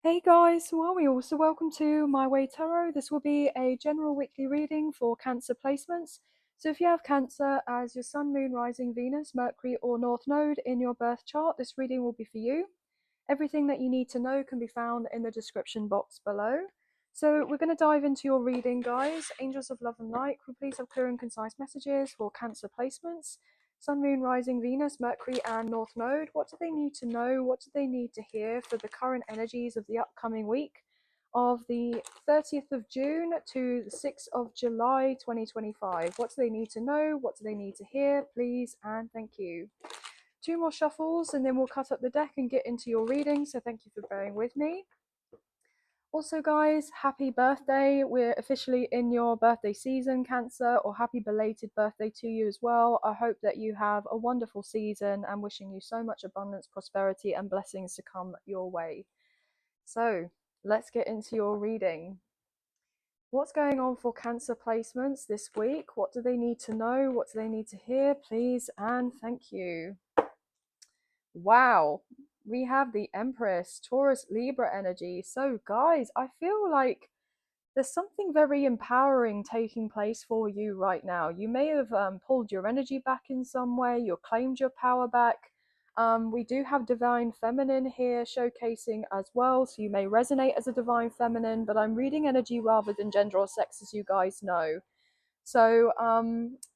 Hey guys, how are we all? So welcome to My Way Tarot. This will be a general weekly reading for Cancer placements. So if you have Cancer as your Sun, Moon, Rising, Venus, Mercury or North Node in your birth chart, this reading will be for you. Everything that you need to know can be found in the description box below. So we're going to dive into your reading, guys. Angels of love and light, could we please have clear and concise messages for Cancer placements? Sun, Moon, Rising, Venus, Mercury, and North Node. What do they need to know? What do they need to hear for the current energies of the upcoming week of the 30th of June to the 6th of July 2025? What do they need to know? What do they need to hear? Please and thank you. Two more shuffles and then we'll cut up the deck and get into your reading. So thank you for bearing with me. Also, guys, happy birthday. We're officially in your birthday season, Cancer, or happy belated birthday to you as well. I hope that you have a wonderful season and wishing you so much abundance, prosperity, and blessings to come your way. So let's get into your reading. What's going on for Cancer placements this week? What do they need to know? What do they need to hear? Please and thank you. Wow, we have the Empress, Taurus, Libra energy. So, guys, I feel like there's something very empowering taking place for you right now. You may have pulled your energy back in some way, you claimed your power back. We do have Divine Feminine here showcasing as well, so you may resonate as a Divine Feminine, but I'm reading energy rather than gender or sex, as you guys know. So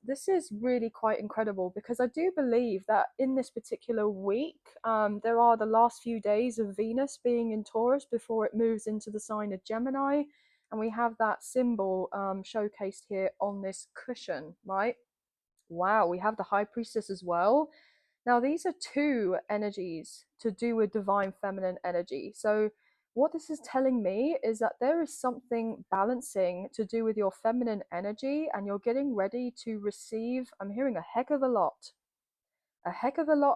this is really quite incredible because I do believe that in this particular week, there are the last few days of Venus being in Taurus before it moves into the sign of Gemini. And we have that symbol showcased here on this cushion, right? Wow, we have the High Priestess as well. Now, these are two energies to do with divine feminine energy. So, what this is telling me is that there is something balancing to do with your feminine energy, and you're getting ready to receive. I'm hearing a heck of a lot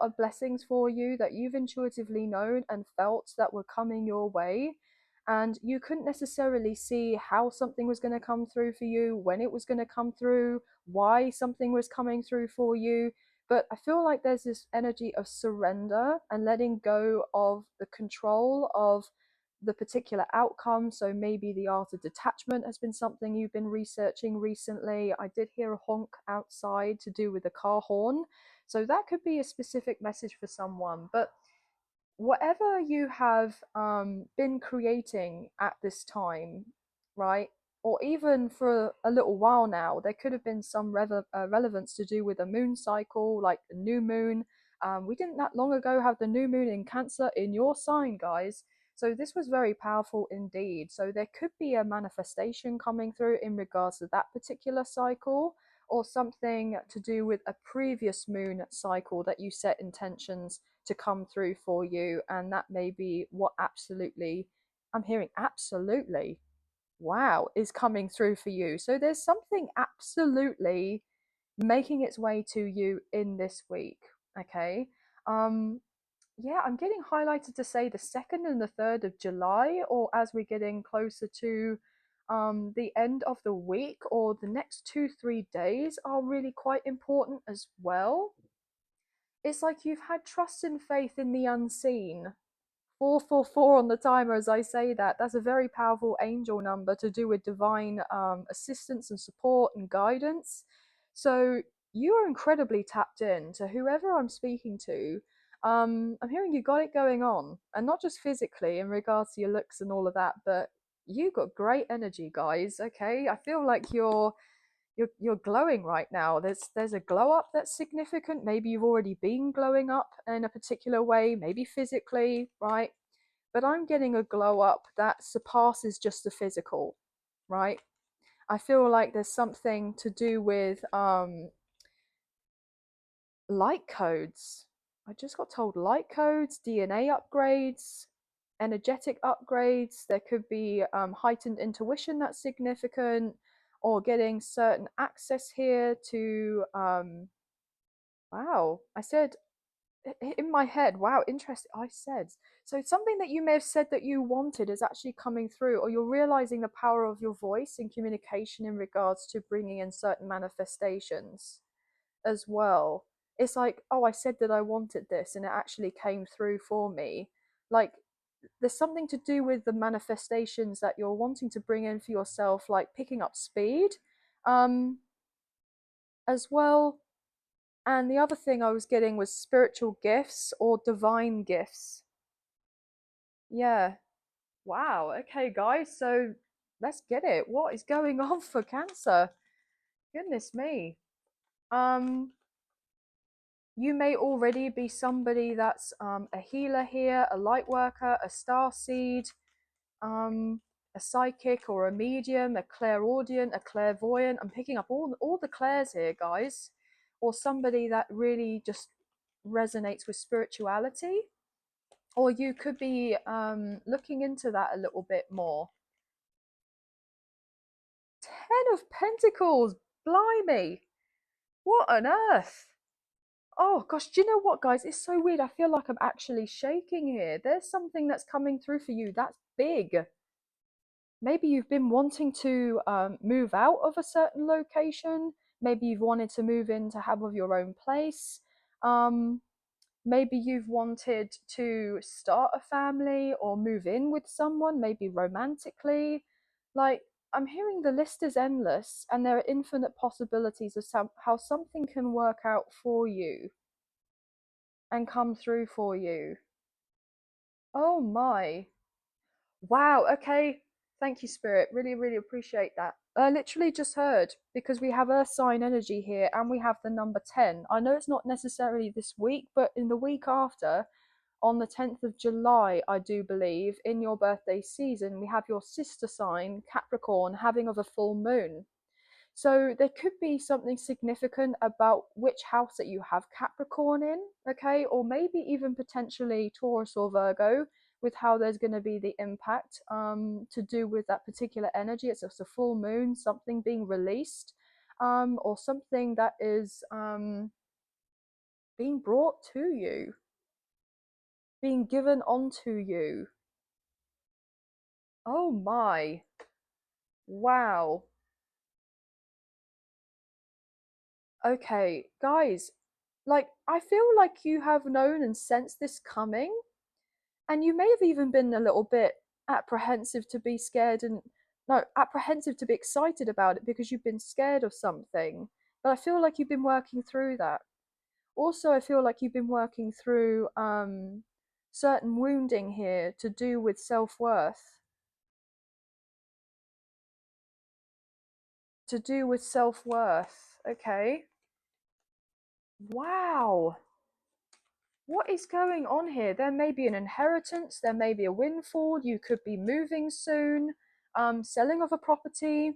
of blessings for you that you've intuitively known and felt that were coming your way. And you couldn't necessarily see how something was going to come through for you, when it was going to come through, why something was coming through for you. But I feel like there's this energy of surrender and letting go of the control of the particular outcome. So maybe the art of detachment has been something you've been researching recently. I did hear a honk outside to do with the car horn. So that could be a specific message for someone. But whatever you have been creating at this time, right? Or even for a little while now, there could have been some relevance to do with a moon cycle, like the new moon. We didn't that long ago have the new moon in Cancer in your sign, guys. So this was very powerful indeed. So there could be a manifestation coming through in regards to that particular cycle, or something to do with a previous moon cycle that you set intentions to come through for you. And that may be what absolutely, I'm hearing absolutely, wow, is coming through for you. So there's something absolutely making its way to you in this week. Okay. Yeah, I'm getting highlighted to say the 2nd and the 3rd of July, or as we're getting closer to the end of the week, or the next 2-3 days are really quite important as well. It's like you've had trust and faith in the unseen. 444 on the timer as I say that. That's a very powerful angel number to do with divine assistance and support and guidance. So you are incredibly tapped in to whoever I'm speaking to. I'm hearing you got it going on, and not just physically in regards to your looks and all of that, but you got great energy, guys. Okay, I feel like you're glowing right now. There's a glow up that's significant. Maybe you've already been glowing up in a particular way, maybe physically, right? But I'm getting a glow up that surpasses just the physical, right? I feel like there's something to do with light codes. I just got told light codes, DNA upgrades, energetic upgrades. There could be heightened intuition that's significant, or getting certain access here to wow, I said in my head, wow, interesting. I said, so something that you may have said that you wanted is actually coming through, or you're realizing the power of your voice in communication in regards to bringing in certain manifestations as well. It's like, oh, I said that I wanted this and it actually came through for me. Like, there's something to do with the manifestations that you're wanting to bring in for yourself, like picking up speed, um, as well. And the other thing I was getting was spiritual gifts or divine gifts. Yeah. Wow. Okay, guys. So let's get it. What is going on for Cancer? Goodness me. Um, you may already be somebody that's a healer here, a light worker, a star seed, um, a psychic or a medium, a clairaudient, a clairvoyant. I'm picking up all the clairs here, guys. Or somebody that really just resonates with spirituality. Or you could be looking into that a little bit more. Ten of Pentacles, blimey. What on earth? Oh gosh, do you know what, guys? It's so weird. I feel like I'm actually shaking here. There's something that's coming through for you that's big. Maybe you've been wanting to move out of a certain location. Maybe you've wanted to move in to have of your own place. Um, Maybe you've wanted to start a family or move in with someone, maybe romantically. Like, I'm hearing the list is endless and there are infinite possibilities of how something can work out for you and come through for you. Oh my. Wow, okay. Thank you, Spirit. Really, really appreciate that. I literally just heard because we have Earth sign energy here and we have the number 10. I know it's not necessarily this week, but in the week after, on the 10th of July, I do believe, in your birthday season, we have your sister sign, Capricorn, having of a full moon. So there could be something significant about which house that you have Capricorn in, okay? Or maybe even potentially Taurus or Virgo with how there's going to be the impact to do with that particular energy. It's just a full moon, something being released, or something that is being brought to you, being given onto you. Oh my. Wow. Okay, guys, like I feel like you have known and sensed this coming, and you may have even been a little bit apprehensive to be scared and no, apprehensive to be excited about it because you've been scared of something. But I feel like you've been working through that. Also, I feel like you've been working through certain wounding here to do with self-worth, to do with self-worth. Okay. Wow. What is going on here? There may be an inheritance, there may be a windfall, you could be moving soon, selling of a property,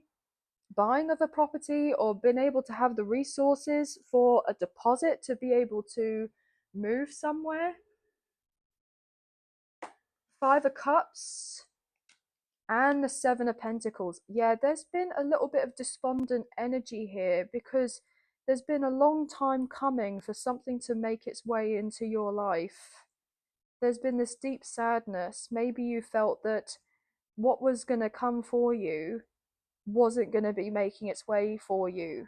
buying of a property, or being able to have the resources for a deposit to be able to move somewhere. Five of Cups and the Seven of Pentacles. Yeah, there's been a little bit of despondent energy here because there's been a long time coming for something to make its way into your life. There's been this deep sadness. Maybe you felt that what was going to come for you wasn't going to be making its way for you.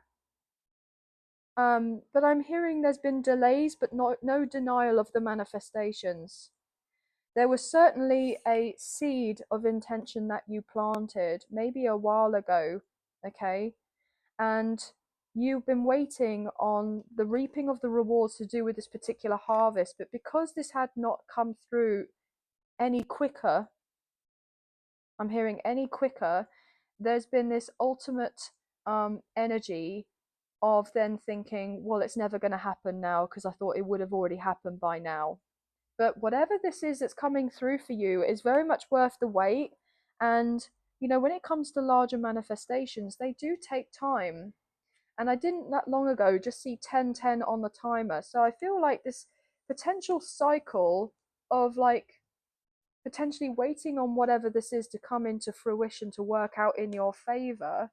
But I'm hearing there's been delays, but no denial of the manifestations. There was certainly a seed of intention that you planted maybe a while ago, okay? And you've been waiting on the reaping of the rewards to do with this particular harvest, but because this had not come through any quicker, I'm hearing any quicker, there's been this ultimate energy of then thinking, well, it's never going to happen now because I thought it would have already happened by now. But whatever this is that's coming through for you is very much worth the wait. And, you know, when it comes to larger manifestations, they do take time. And I didn't that long ago just see 1010 on the timer. So I feel like this potential cycle of like potentially waiting on whatever this is to come into fruition to work out in your favor,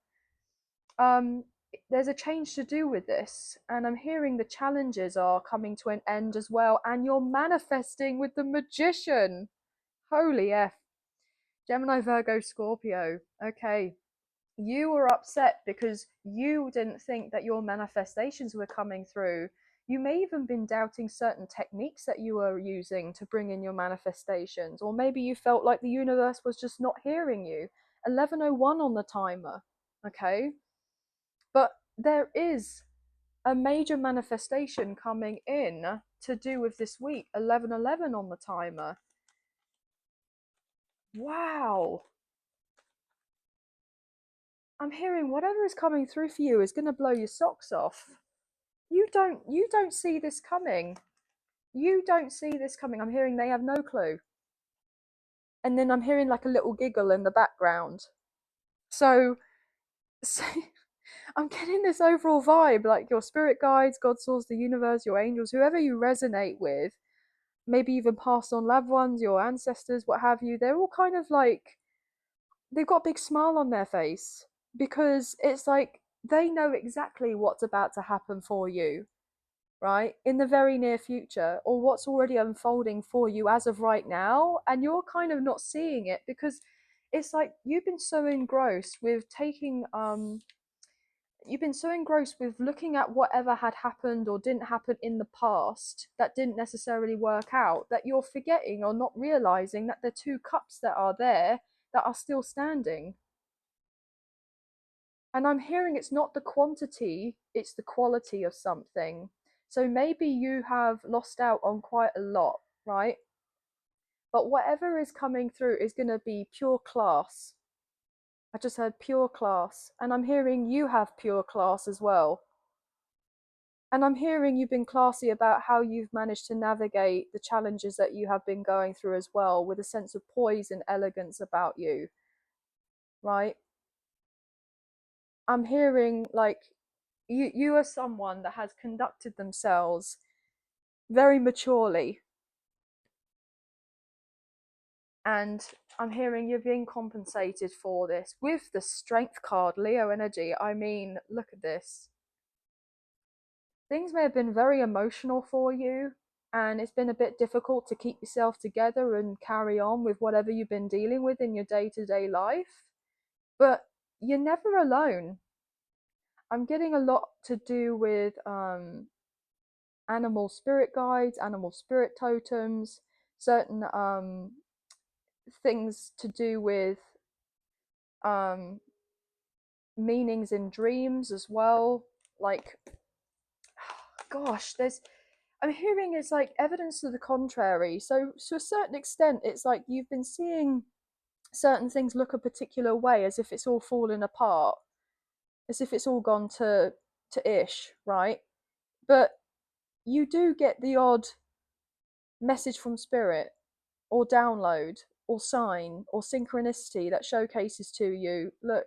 um there's a change to do with this, and I'm hearing the challenges are coming to an end as well, and you're manifesting with the Magician. Holy f. Gemini, Virgo, Scorpio. Okay, you were upset because you didn't think that your manifestations were coming through. You may even been doubting certain techniques that you were using to bring in your manifestations, or maybe you felt like the universe was just not hearing you. 11:01 on the timer, okay? But there is a major manifestation coming in to do with this week. 11:11 on the timer. Wow. I'm hearing whatever is coming through for you is going to blow your socks off. You don't see this coming. You don't see this coming. I'm hearing they have no clue. And then I'm hearing like a little giggle in the background. So, so I'm getting this overall vibe, like your spirit guides, God source, the universe, your angels, whoever you resonate with, maybe even passed on loved ones, your ancestors, what have you, they're all kind of like, they've got a big smile on their face because it's like they know exactly what's about to happen for you, right? In the very near future, or what's already unfolding for you as of right now. And you're kind of not seeing it because it's like you've been so engrossed with you've been so engrossed with looking at whatever had happened or didn't happen in the past that didn't necessarily work out, that you're forgetting or not realizing that the two cups that are there that are still standing. And I'm hearing it's not the quantity, it's the quality of something. So maybe you have lost out on quite a lot, right? But whatever is coming through is going to be pure class. I just heard pure class. And I'm hearing you have pure class as well. And I'm hearing you've been classy about how you've managed to navigate the challenges that you have been going through as well, with a sense of poise and elegance about you, right? I'm hearing like you are someone that has conducted themselves very maturely, and I'm hearing you're being compensated for this with the strength card, Leo energy. I mean, look at this. Things may have been very emotional for you, and it's been a bit difficult to keep yourself together and carry on with whatever you've been dealing with in your day-to-day life, but you're never alone. I'm getting a lot to do with animal spirit guides, animal spirit totems, certain things to do with um, meanings in dreams as well. Like, gosh, there's, I'm hearing it's like evidence to the contrary. So, to a certain extent, it's like you've been seeing certain things look a particular way, as if it's all fallen apart, as if it's all gone to ish, right? But you do get the odd message from spirit, or download, or sign, or synchronicity that showcases to you, look,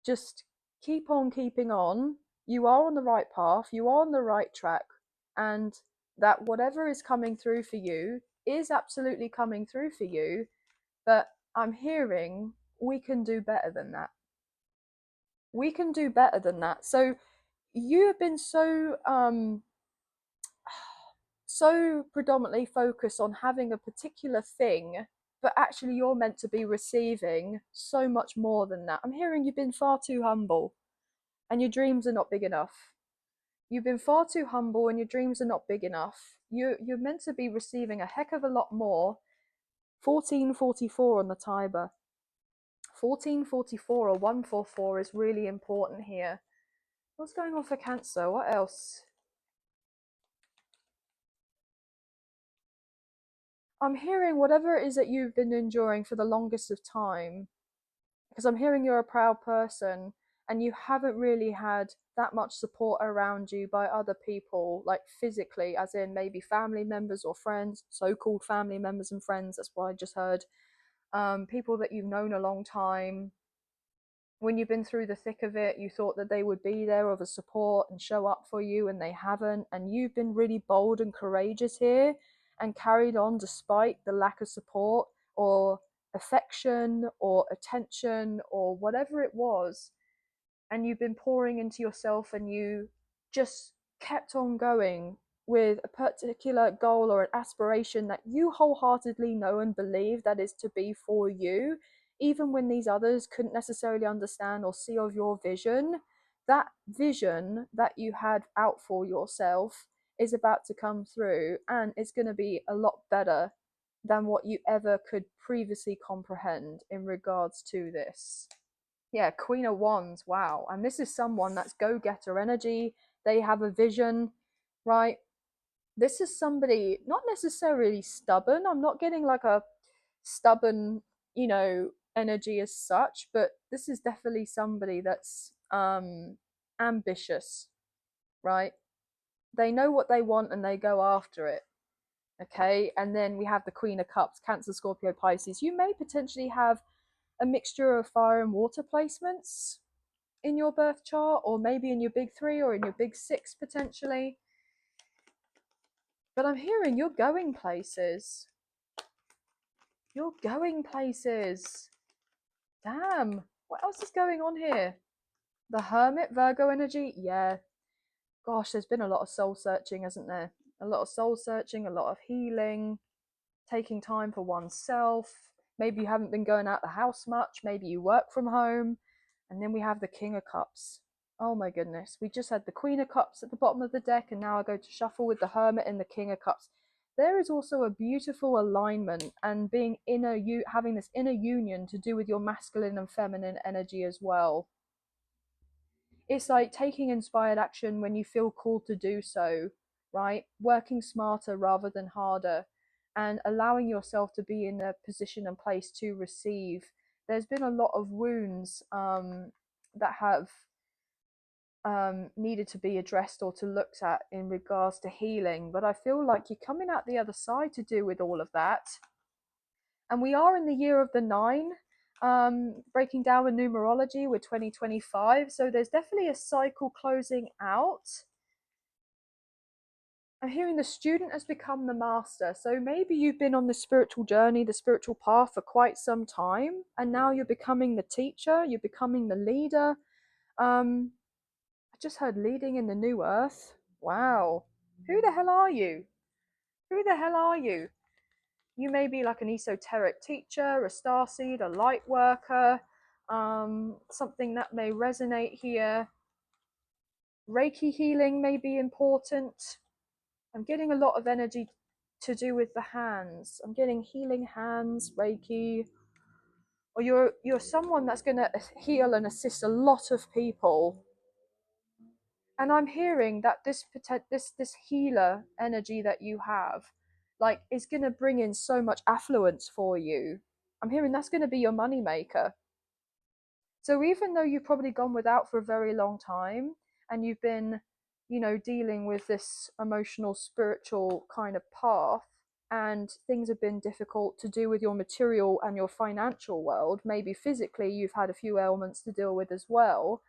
just keep on keeping on. You are on the right path, you are on the right track, and that whatever is coming through for you is absolutely coming through for you. But I'm hearing we can do better than that. We can do better than that. So you have been so predominantly focused on having a particular thing, but actually you're meant to be receiving so much more than that. I'm hearing you've been far too humble and your dreams are not big enough. You've been far too humble and your dreams are not big enough. You're meant to be receiving a heck of a lot more. 1444 on the timer. 1444 or 144 is really important here. What's going on for Cancer? What else? I'm hearing whatever it is that you've been enduring for the longest of time, because I'm hearing you're a proud person and you haven't really had that much support around you by other people, like physically, as in maybe family members or friends, so-called family members and friends. That's what I just heard. People that you've known a long time. When you've been through the thick of it, you thought that they would be there of a support and show up for you, and they haven't. And you've been really bold and courageous here and carried on despite the lack of support or affection or attention or whatever it was. And you've been pouring into yourself and you just kept on going with a particular goal or an aspiration that you wholeheartedly know and believe that is to be for you, even when these others couldn't necessarily understand or see of your vision. that vision that you had out for yourself is about to come through, and it's going to be a lot better than what you ever could previously comprehend in regards to this. Yeah, Queen of Wands, wow. And this is someone that's go-getter energy. They have a vision, right? This is somebody not necessarily stubborn. I'm not getting like a stubborn, energy as such, but this is definitely somebody that's ambitious, right? They know what they want and they go after it. Okay, and then we have the Queen of Cups, Cancer, Scorpio, Pisces. You may potentially have a mixture of fire and water placements in your birth chart, or maybe in your big three or in your big six potentially. But I'm hearing you're going places. You're going places. Damn. What else is going on here? The Hermit, Virgo energy. Yeah. Gosh, there's been a lot of soul searching, hasn't there? A lot of soul searching, a lot of healing, taking time for oneself. Maybe you haven't been going out the house much. Maybe you work from home. And then we have the King of Cups. Oh my goodness. We just had the Queen of Cups at the bottom of the deck, and now I go to shuffle with the Hermit and the King of Cups. There is also a beautiful alignment and being having this inner union to do with your masculine and feminine energy as well. It's like taking inspired action when you feel called to do so, right? Working smarter rather than harder, and allowing yourself to be in a position and place to receive. There's been a lot of wounds that have needed to be addressed or to looked at in regards to healing, but I feel like you're coming out the other side to do with all of that. And we are in the year of the nine, breaking down with numerology with 2025, so there's definitely a cycle closing out. I'm hearing the student has become the master. So maybe you've been on the spiritual journey, the spiritual path for quite some time, and now you're becoming the teacher, you're becoming the leader. I just heard leading in the new earth. Wow. Who the hell are you? Who the hell are you? You may be like an esoteric teacher, a starseed, a light worker, something that may resonate here. Reiki healing may be important. I'm getting a lot of energy to do with the hands. I'm getting healing hands, Reiki. Or you're someone that's going to heal and assist a lot of people. And I'm hearing that this healer energy that you have, like, is going to bring in so much affluence for you. I'm hearing that's going to be your money maker. So even though you've probably gone without for a very long time, and you've been, dealing with this emotional, spiritual kind of path, and things have been difficult to do with your material and your financial world, maybe physically you've had a few ailments to deal with as well.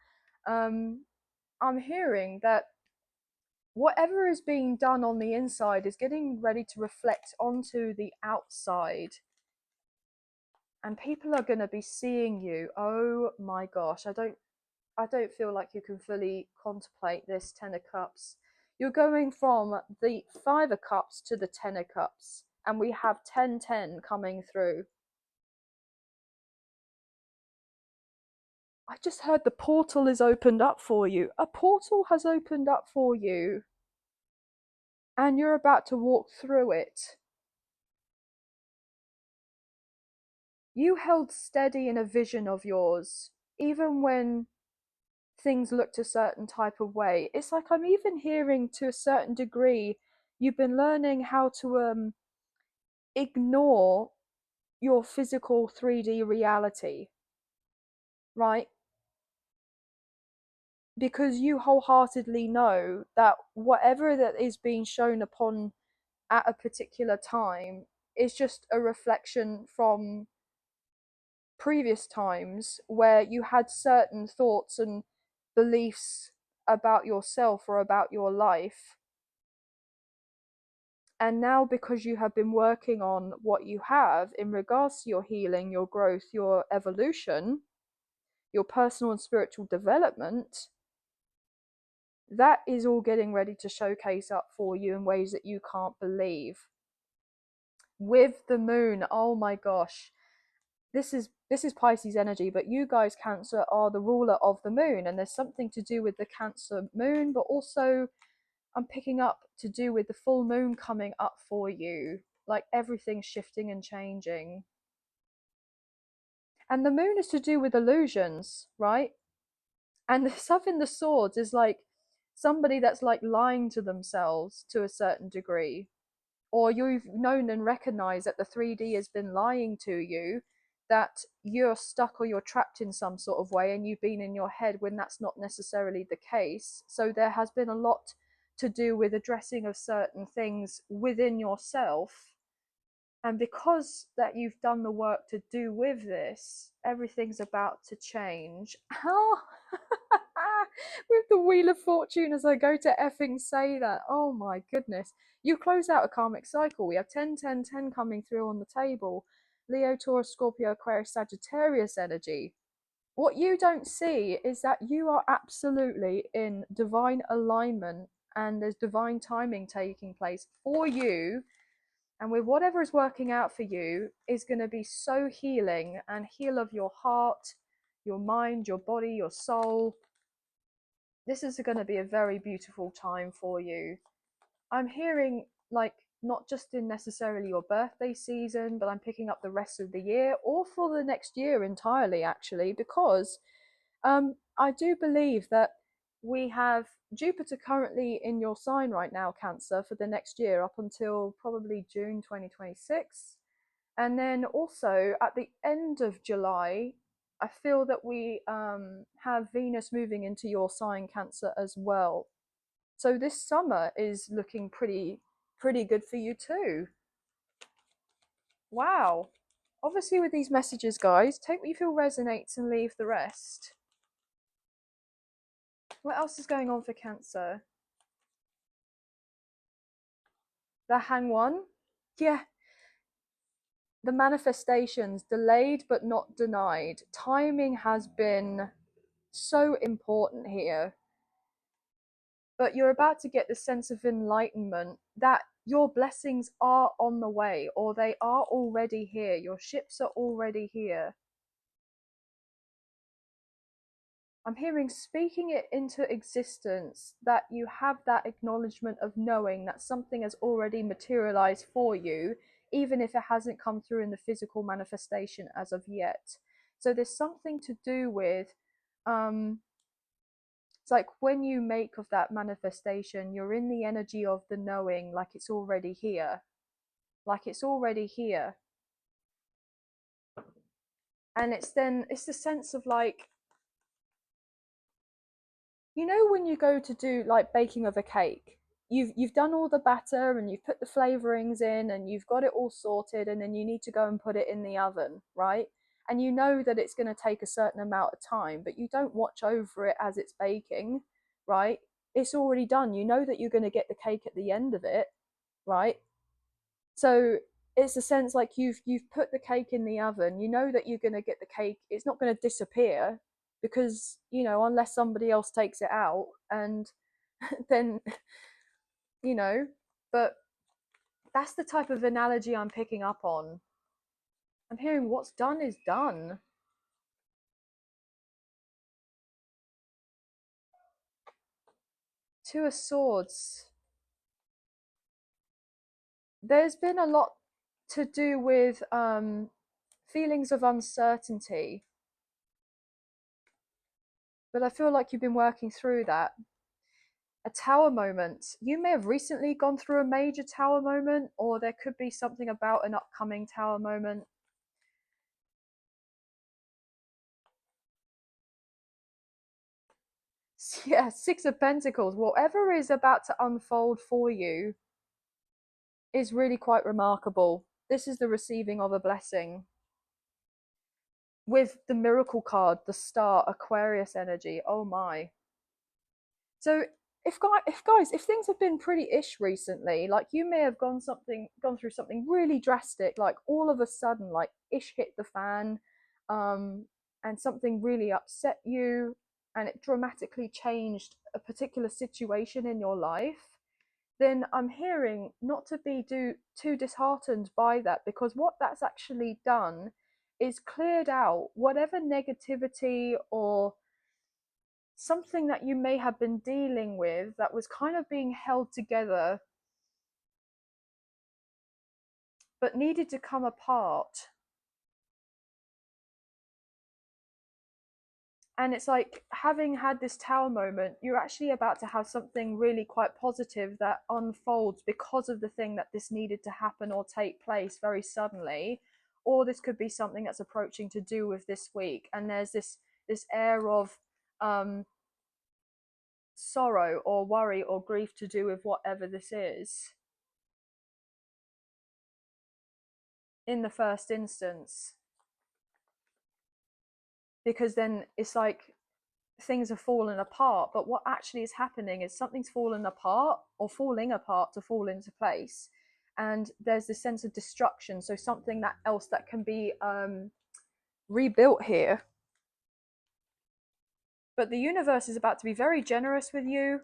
I'm hearing that whatever is being done on the inside is getting ready to reflect onto the outside, and people are going to be seeing you. Oh my gosh, I don't feel like you can fully contemplate this. 10 of Cups, you're going from the 5 of Cups to the 10 of Cups, and we have 10-10 coming through. I just heard the portal is opened up for you. A portal has opened up for you, and you're about to walk through it. You held steady in a vision of yours, even when things looked a certain type of way. It's like I'm even hearing, to a certain degree, you've been learning how to ignore your physical 3D reality, right? Because you wholeheartedly know that whatever that is being shown upon at a particular time is just a reflection from previous times where you had certain thoughts and beliefs about yourself or about your life. And now, because you have been working on what you have in regards to your healing, your growth, your evolution, your personal and spiritual development, that is all getting ready to showcase up for you in ways that you can't believe. With the moon, oh my gosh. this is Pisces energy, but you guys, Cancer, are the ruler of the moon, and there's something to do with the Cancer moon, but also I'm picking up to do with the full moon coming up for you, like everything's shifting and changing. And the moon is to do with illusions, right? And the stuff in the swords is like somebody that's like lying to themselves to a certain degree, or you've known and recognized that the 3D has been lying to you, that you're stuck or you're trapped in some sort of way and you've been in your head when that's not necessarily the case. So there has been a lot to do with addressing of certain things within yourself, and because that you've done the work to do with this, everything's about to change. How? With the Wheel of Fortune, as I go to effing say that. Oh my goodness. You close out a karmic cycle. We have 10, 10, 10 coming through on the table. Leo, Taurus, Scorpio, Aquarius, Sagittarius energy. What you don't see is that you are absolutely in divine alignment, and there's divine timing taking place for you, and with whatever is working out for you is going to be so healing, and heal of your heart, your mind, your body, your soul. This is going to be a very beautiful time for you. I'm hearing, like, not just in necessarily your birthday season, but I'm picking up the rest of the year, or for the next year entirely, actually, because I do believe that we have Jupiter currently in your sign right now, Cancer, for the next year up until probably June 2026. And then also at the end of July, I feel that we have Venus moving into your sign, Cancer, as well. So this summer is looking pretty good for you too. Wow. Obviously, with these messages, guys, take what you feel resonates and leave the rest. What else is going on for Cancer? The Hang One? Yeah. The manifestations delayed but not denied. Timing has been so important here. But you're about to get the sense of enlightenment that your blessings are on the way, or they are already here. Your ships are already here. I'm hearing, speaking it into existence, that you have that acknowledgement of knowing that something has already materialized for you, even if it hasn't come through in the physical manifestation as of yet. So there's something to do with, it's like when you make of that manifestation, you're in the energy of the knowing, like it's already here. Like it's already here. And it's the sense of like, you know, when you go to do like baking of a cake, you've done all the batter and you've put the flavorings in and you've got it all sorted, and then you need to go and put it in the oven, right? And you know that it's going to take a certain amount of time, but you don't watch over it as it's baking, right? It's already done. You know that you're going to get the cake at the end of it, right? So it's a sense like you've put the cake in the oven. You know that you're going to get the cake. It's not going to disappear, because, you know, unless somebody else takes it out, and then, you know, but that's the type of analogy I'm picking up on. I'm hearing what's done is done. Two of Swords. There's been a lot to do with feelings of uncertainty, but I feel like you've been working through that. A tower moment. You may have recently gone through a major tower moment, or there could be something about an upcoming tower moment. Yeah, Six of Pentacles. Whatever is about to unfold for you is really quite remarkable. This is the receiving of a blessing. With the miracle card, the star, Aquarius energy. Oh my. So if things have been pretty ish recently, like you may have gone through something really drastic, like all of a sudden, like ish hit the fan, and something really upset you, and it dramatically changed a particular situation in your life, then I'm hearing not to be too disheartened by that, because what that's actually done is cleared out. Whatever negativity or something that you may have been dealing with that was kind of being held together but needed to come apart. And it's like, having had this tower moment, you're actually about to have something really quite positive that unfolds because of the thing that this needed to happen or take place very suddenly. Or this could be something that's approaching to do with this week, and there's this air of um sorrow or worry or grief to do with whatever this is in the first instance, because then it's like things have fallen apart. But what actually is happening is something's fallen apart or falling apart to fall into place, and there's this sense of destruction. So something that else that can be rebuilt here. But the universe is about to be very generous with you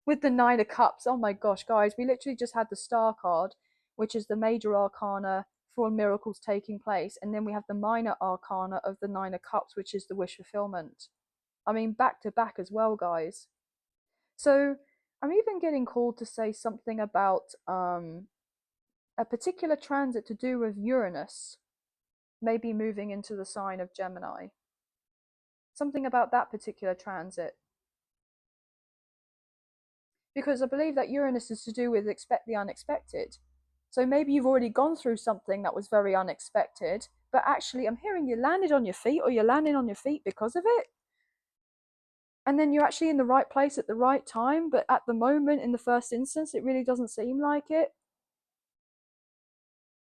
with the Nine of Cups. Oh my gosh, guys, we literally just had the Star card, which is the major arcana for miracles taking place, and then we have the minor arcana of the Nine of Cups, which is the wish fulfillment. I mean, back to back as well, guys. So I'm even getting called to say something about a particular transit to do with Uranus, maybe moving into the sign of Gemini. Something about that particular transit. Because I believe that Uranus is to do with expect the unexpected. So maybe you've already gone through something that was very unexpected, but actually I'm hearing you landed on your feet, or you're landing on your feet because of it. And then you're actually in the right place at the right time, but at the moment, in the first instance, it really doesn't seem like it.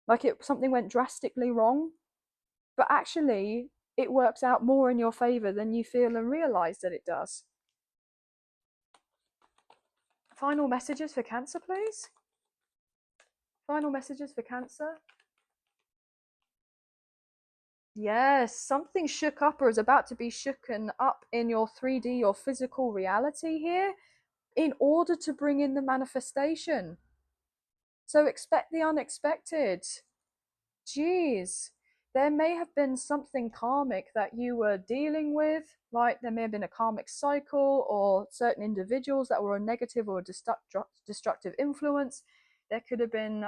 Like something went drastically wrong. But actually, it works out more in your favor than you feel and realize that it does. Final messages for Cancer, please. Final messages for Cancer. Yes, something shook up or is about to be shooken up in your 3D or physical reality here in order to bring in the manifestation. So expect the unexpected. Jeez, there may have been something karmic that you were dealing with, right? There may have been a karmic cycle or certain individuals that were a negative or destructive influence. There could have been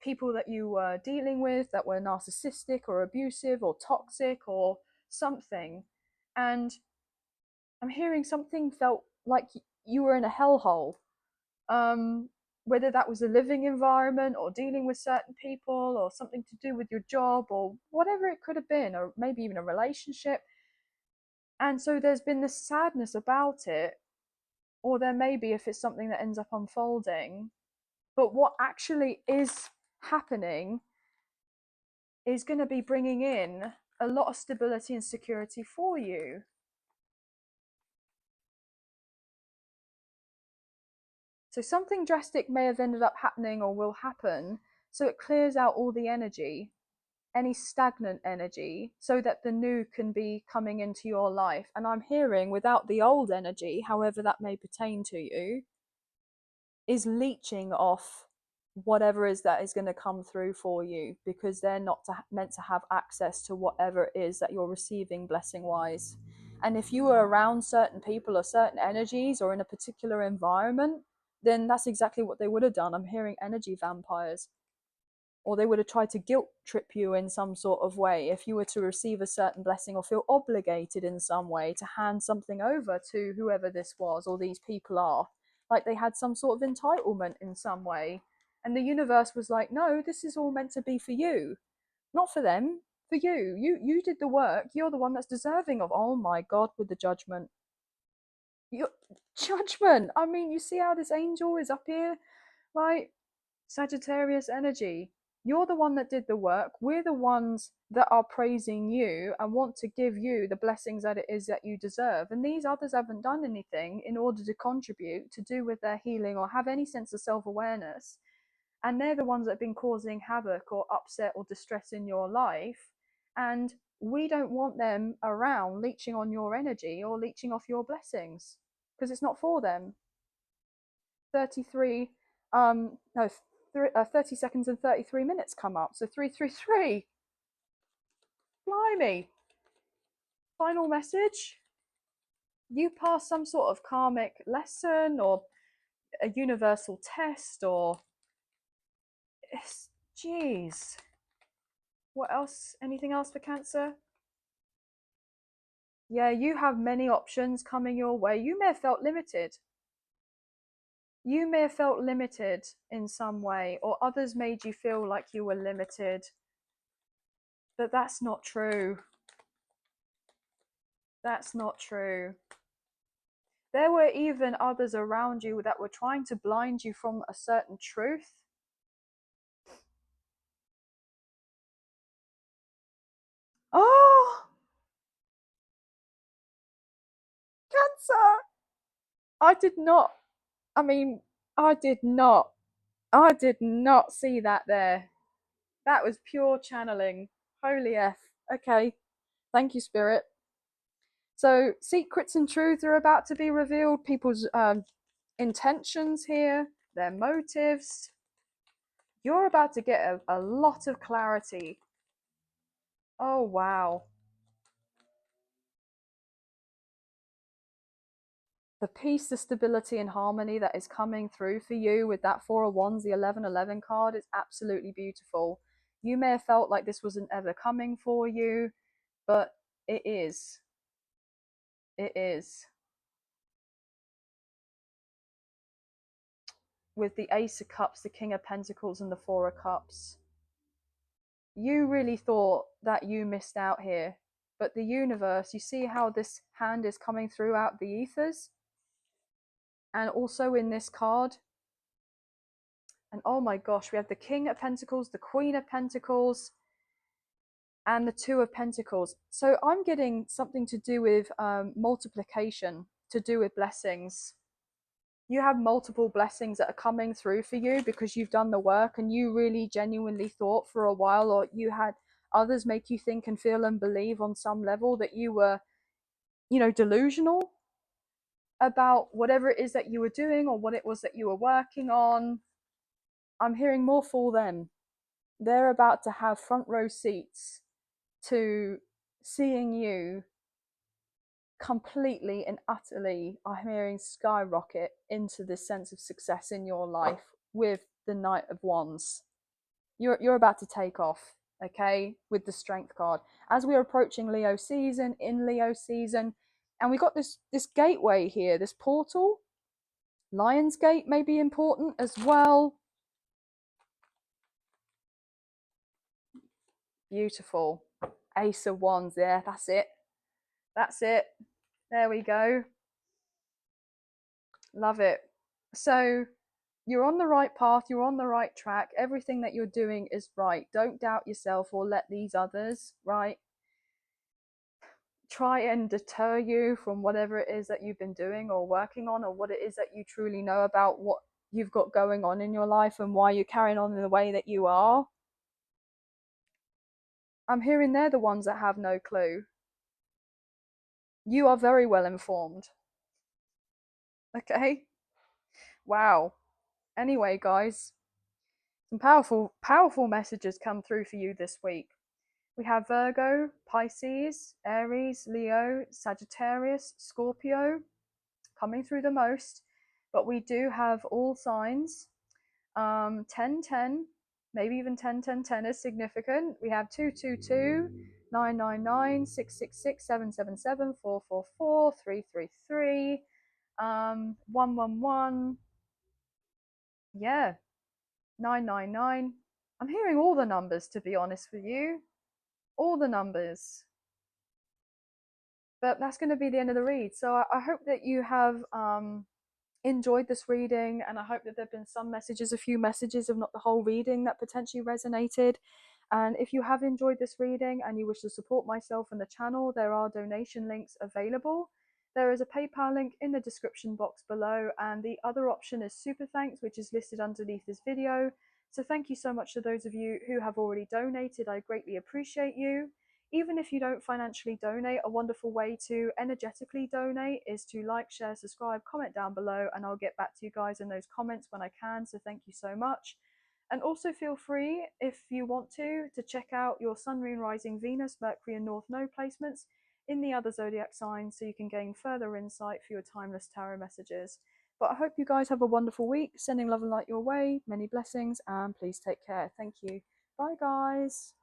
people that you were dealing with that were narcissistic or abusive or toxic or something. And I'm hearing something felt like you were in a hellhole. Um, Whether that was a living environment or dealing with certain people or something to do with your job or whatever it could have been, or maybe even a relationship. And so there's been this sadness about it, or there may be if it's something that ends up unfolding. But what actually is happening is going to be bringing in a lot of stability and security for you. So something drastic may have ended up happening or will happen, so it clears out all the energy, any stagnant energy, so that the new can be coming into your life. And I'm hearing without the old energy, however that may pertain to you, is leeching off whatever is that is going to come through for you, because they're not meant to have access to whatever it is that you're receiving blessing wise. And if you were around certain people or certain energies or in a particular environment, then that's exactly what they would have done. I'm hearing energy vampires, or they would have tried to guilt trip you in some sort of way if you were to receive a certain blessing or feel obligated in some way to hand something over to whoever this was or these people are. Like they had some sort of entitlement in some way. And the universe was like, no, this is all meant to be for you, not for them, for you. You did the work. You're the one that's deserving of. Oh my God, with the judgment. You judgment. I mean, you see how this angel is up here, right? Sagittarius energy. You're the one that did the work. We're the ones that are praising you and want to give you the blessings that it is that you deserve. And these others haven't done anything in order to contribute, to do with their healing or have any sense of self-awareness. And they're the ones that have been causing havoc or upset or distress in your life. And we don't want them around leeching on your energy or leeching off your blessings, because it's not for them. 33 no 30 seconds and 33 minutes come up, so 333. Blimey. Final message. You pass some sort of karmic lesson or a universal test or jeez. What else? Anything else for Cancer? Yeah, you have many options coming your way. You may have felt limited. You may have felt limited in some way, or others made you feel like you were limited. But that's not true. That's not true. There were even others around you that were trying to blind you from a certain truth. Oh, Cancer! I did not, I mean, I did not, I did not see that there. That was pure channeling. Holy F. Okay. Thank you, Spirit. So, secrets and truths are about to be revealed. People's intentions here, their motives. You're about to get a lot of clarity. Oh, wow. The peace, the stability, and harmony that is coming through for you with that Four of Wands, the 1111 card, is absolutely beautiful. You may have felt like this wasn't ever coming for you, but it is. It is. With the Ace of Cups, the King of Pentacles, and the Four of Cups. You really thought that you missed out here. But the universe, you see how this hand is coming throughout the ethers? And also in this card. And oh my gosh, we have the King of Pentacles, the Queen of Pentacles, and the Two of Pentacles. So I'm getting something to do with multiplication, to do with blessings. You have multiple blessings that are coming through for you because you've done the work and you really genuinely thought for a while, or you had others make you think and feel and believe on some level that you were, delusional about whatever it is that you were doing or what it was that you were working on. I'm hearing more for them. They're about to have front row seats to seeing you completely and utterly, I'm hearing, skyrocket into this sense of success in your life with the Knight of Wands. You're about to take off, okay, with the Strength card. As we're approaching Leo season, in Leo season, and we got this gateway here, this portal. Lion's Gate may be important as well. Beautiful. Ace of Wands there. That's it. That's it. There we go. Love it. So you're on the right path. You're on the right track. Everything that you're doing is right. Don't doubt yourself or let these others, right, try and deter you from whatever it is that you've been doing or working on, or what it is that you truly know about what you've got going on in your life and why you're carrying on in the way that you are. I'm hearing they're the ones that have no clue. You are very well informed. Okay? Wow. Anyway, guys, some powerful messages come through for you this week. We have Virgo, Pisces, Aries, Leo, Sagittarius, Scorpio coming through the most, but we do have all signs. 10 10, maybe even 10 10 10 is significant. We have 222, 999, 666, 777, 444, 333, 111. Yeah, 999. I'm hearing all the numbers, to be honest with you. All the numbers. But that's going to be the end of the read. So I hope that you have enjoyed this reading, and I hope that there have been some messages, a few messages, if not the whole reading, that potentially resonated. And if you have enjoyed this reading and you wish to support myself and the channel, there are donation links available. There is a PayPal link in the description box below, and the other option is Super Thanks, which is listed underneath this video. So thank you so much to those of you who have already donated. I greatly appreciate you. Even if you don't financially donate, a wonderful way to energetically donate is to like, share, subscribe, comment down below, and I'll get back to you guys in those comments when I can. So thank you so much. And also feel free, if you want to check out your Sun, Moon, Rising, Venus, Mercury, and North Node placements in the other zodiac signs so you can gain further insight for your timeless tarot messages. But I hope you guys have a wonderful week. Sending love and light your way. Many blessings, and please take care. Thank you. Bye, guys.